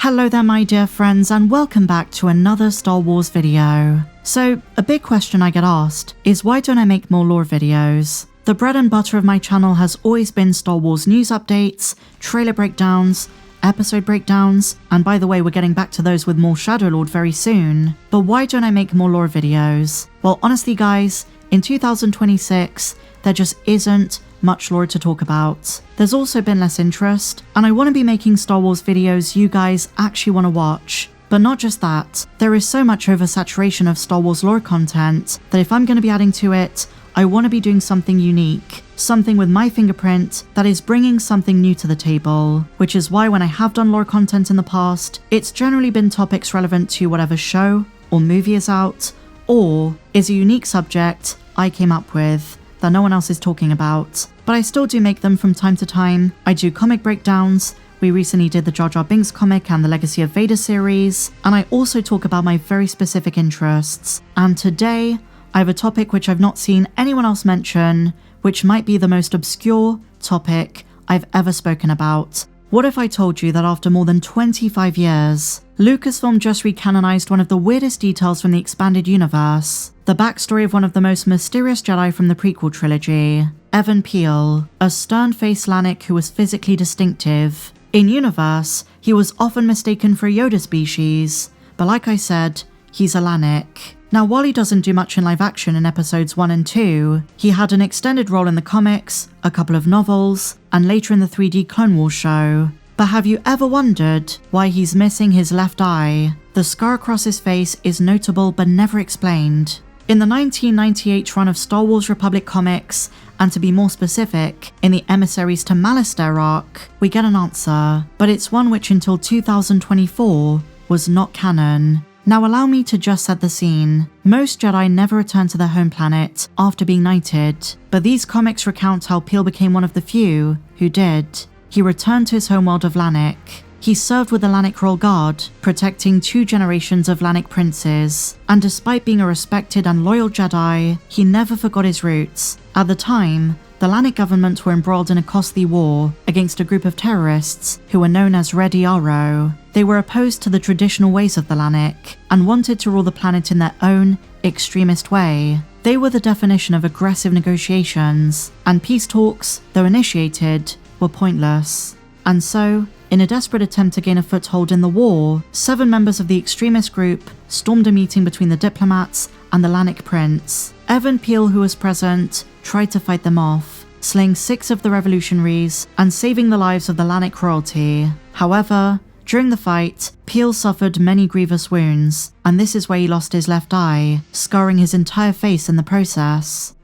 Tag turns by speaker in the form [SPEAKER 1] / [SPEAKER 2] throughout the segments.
[SPEAKER 1] Hello there my dear friends, and welcome back to another Star Wars video. So, a big question I get asked is why don't I make more lore videos? The bread and butter of my channel has always been Star Wars news updates, trailer breakdowns, episode breakdowns, and by the way, we're getting back to those with more Shadow Lord very soon. But why don't I make more lore videos? Well, honestly guys, in 2026, there just isn't much lore to talk about. There's also been less interest, and I want to be making Star Wars videos you guys actually want to watch. But not just that, there is so much oversaturation of Star Wars lore content that if I'm going to be adding to it, I want to be doing something unique, something with my fingerprint that is bringing something new to the table, which is why when I have done lore content in the past, it's generally been topics relevant to whatever show or movie is out, or is a unique subject I came up with that no one else is talking about. But I still do make them from time to time. I do comic breakdowns. We recently did the Jar Jar Binks comic and the Legacy of Vader series, and I also talk about my very specific interests. And today, I have a topic which I've not seen anyone else mention, which might be the most obscure topic I've ever spoken about. What if I told you that after more than 25 years, Lucasfilm just recanonized one of the weirdest details from the expanded universe, the backstory of one of the most mysterious Jedi from the prequel trilogy, Even Piell, a stern-faced Lannic who was physically distinctive. In universe, he was often mistaken for a Yoda species, but like I said, he's a Lannic. Now, while he doesn't do much in live action in episodes 1 and 2, he had an extended role in the comics, a couple of novels, and later in the 3D Clone Wars show. But have you ever wondered why he's missing his left eye? The scar across his face is notable but never explained. In the 1998 run of Star Wars Republic comics, and to be more specific, in the Emissaries to Malastare arc, we get an answer, but it's one which until 2024 was not canon. Now allow me to just set the scene. Most Jedi never return to their home planet after being knighted, but these comics recount how Piell became one of the few who did. He returned to his homeworld of Lannic. He served with the Lannic Royal Guard, protecting 2 generations of Lannic princes, and despite being a respected and loyal Jedi, he never forgot his roots. At the time, the Lannic government were embroiled in a costly war against a group of terrorists who were known as Red Yarrow. They were opposed to the traditional ways of the Lannic and wanted to rule the planet in their own extremist way. They were the definition of aggressive negotiations, and peace talks, though initiated, were pointless. And so, in a desperate attempt to gain a foothold in the war, 7 members of the extremist group stormed a meeting between the diplomats and the Lannic prince. Even Piell, who was present, tried to fight them off, slaying 6 of the revolutionaries and saving the lives of the Lannic royalty. However, during the fight, Piell suffered many grievous wounds, and this is where he lost his left eye, scarring his entire face in the process.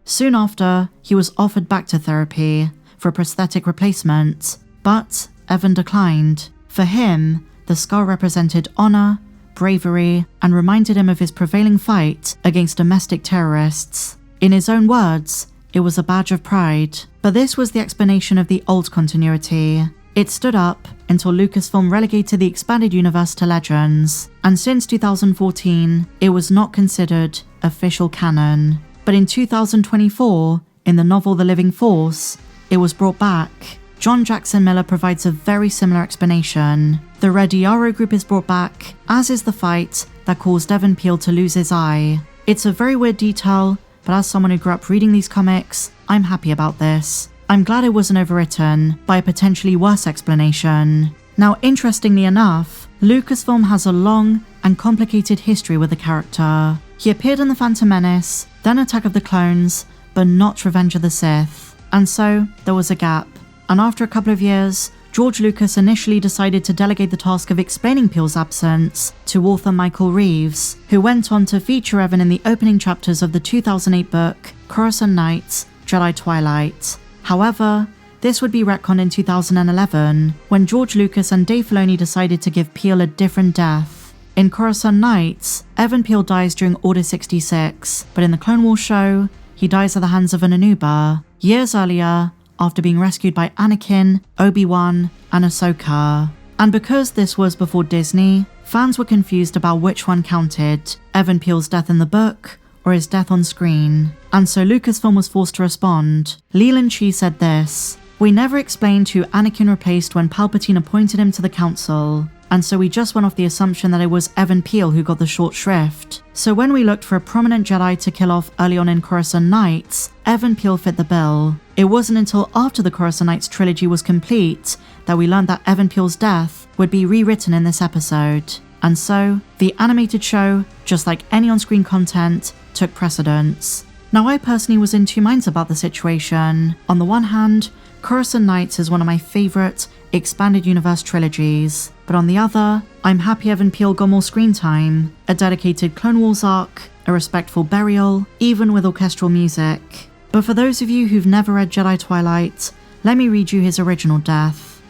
[SPEAKER 1] Soon after, he was offered back to therapy for a prosthetic replacement, but Even declined. For him, the scar represented honor, bravery, and reminded him of his prevailing fight against domestic terrorists. In his own words, it was a badge of pride. But this was the explanation of the old continuity. It stood up until Lucasfilm relegated the expanded universe to Legends, and since 2014, it was not considered official canon. But in 2024, in the novel The Living Force, it was brought back. John Jackson Miller provides a very similar explanation. The Red Yarrow group is brought back, as is the fight that caused Even Piell to lose his eye. It's a very weird detail, but as someone who grew up reading these comics, I'm happy about this. I'm glad it wasn't overwritten by a potentially worse explanation. Now, interestingly enough, Lucasfilm has a long and complicated history with the character. He appeared in The Phantom Menace, then Attack of the Clones, but not Revenge of the Sith. And so, there was a gap. And after a couple of years, George Lucas initially decided to delegate the task of explaining Piell's absence to author Michael Reeves, who went on to feature Even in the opening chapters of the 2008 book Coruscant Nights, Jedi Twilight. However, this would be retconned in 2011, when George Lucas and Dave Filoni decided to give Piell a different death. In Coruscant Nights, Even Piell dies during Order 66, but in the Clone Wars show, he dies at the hands of an Anuba, years earlier, after being rescued by Anakin, Obi-Wan, and Ahsoka. And because this was before Disney, fans were confused about which one counted, Even Piell's death in the book or his death on screen. And so Lucasfilm was forced to respond. Leland Chee said this: "We never explained who Anakin replaced when Palpatine appointed him to the council. and so we just went off the assumption that it was Even Piell who got the short shrift. So when we looked for a prominent Jedi to kill off early on in Coruscant Nights, Even Piell fit the bill. It wasn't until after the Coruscant Nights trilogy was complete that we learned that Even Piell's death would be rewritten in this episode. And so, the animated show, just like any on-screen content, took precedence. Now, I personally was in two minds about the situation. On the one hand, Coruscant Nights is one of my favourite expanded universe trilogies, but on the other, I'm happy Even Piell got more screen time, a dedicated Clone Wars arc, a respectful burial, even with orchestral music. But for those of you who've never read Jedi Twilight, let me read you his original death.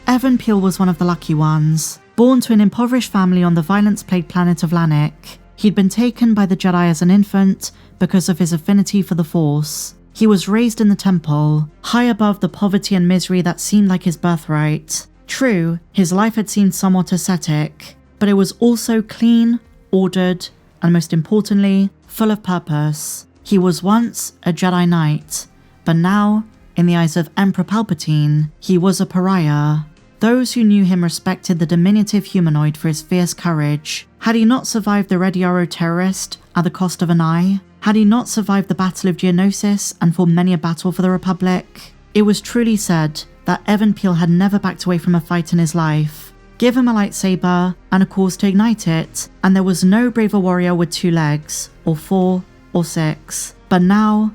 [SPEAKER 1] Even Piell was one of the lucky ones. Born to an impoverished family on the violence-plagued planet of Lanik, he'd been taken by the Jedi as an infant because of his affinity for the Force. He was raised in the temple, high above the poverty and misery that seemed like his birthright. True, his life had seemed somewhat ascetic, but it was also clean, ordered, and most importantly, full of purpose. He was once a Jedi Knight, but now, in the eyes of Emperor Palpatine, he was a pariah. Those who knew him respected the diminutive humanoid for his fierce courage. Had he not survived the Red Yarrow terrorist at the cost of an eye? Had he not survived the Battle of Geonosis and fought many a battle for the Republic? It was truly said that Even Piell had never backed away from a fight in his life. Give him a lightsaber and a cause to ignite it, and there was no braver warrior with 2 legs, or 4, or 6. But now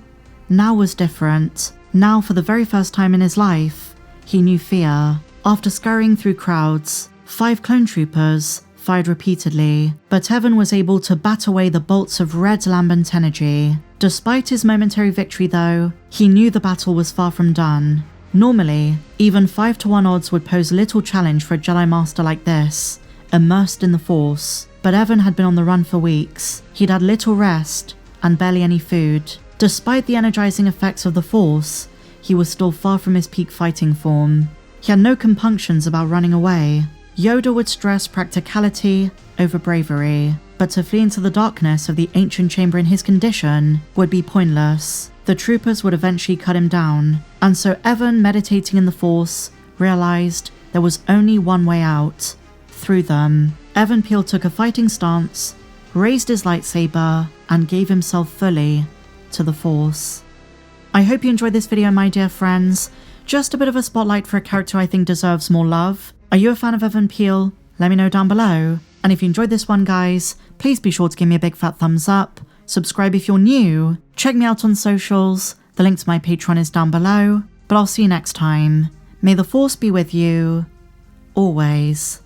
[SPEAKER 1] was different. Now, for the very first time in his life, he knew fear. After scurrying through crowds, 5 clone troopers fired repeatedly, but Even was able to bat away the bolts of red lambent energy. Despite his momentary victory though, he knew the battle was far from done. Normally, even 5-to-1 odds would pose little challenge for a Jedi Master like this, immersed in the Force. But Even had been on the run for weeks. He'd had little rest, and barely any food. Despite the energizing effects of the Force, he was still far from his peak fighting form. He had no compunctions about running away. Yoda would stress practicality over bravery, but to flee into the darkness of the ancient chamber in his condition would be pointless. The troopers would eventually cut him down, and so Even, meditating in the Force, realized there was only one way out, through them. Even Piell took a fighting stance, raised his lightsaber, and gave himself fully to the Force. I hope you enjoyed this video, my dear friends. Just a bit of a spotlight for a character I think deserves more love. Are you a fan of Even Piell? Let me know down below. And if you enjoyed this one, guys, please be sure to give me a big fat thumbs up. Subscribe if you're new. Check me out on socials. The link to my Patreon is down below. But I'll see you next time. May the Force be with you, always.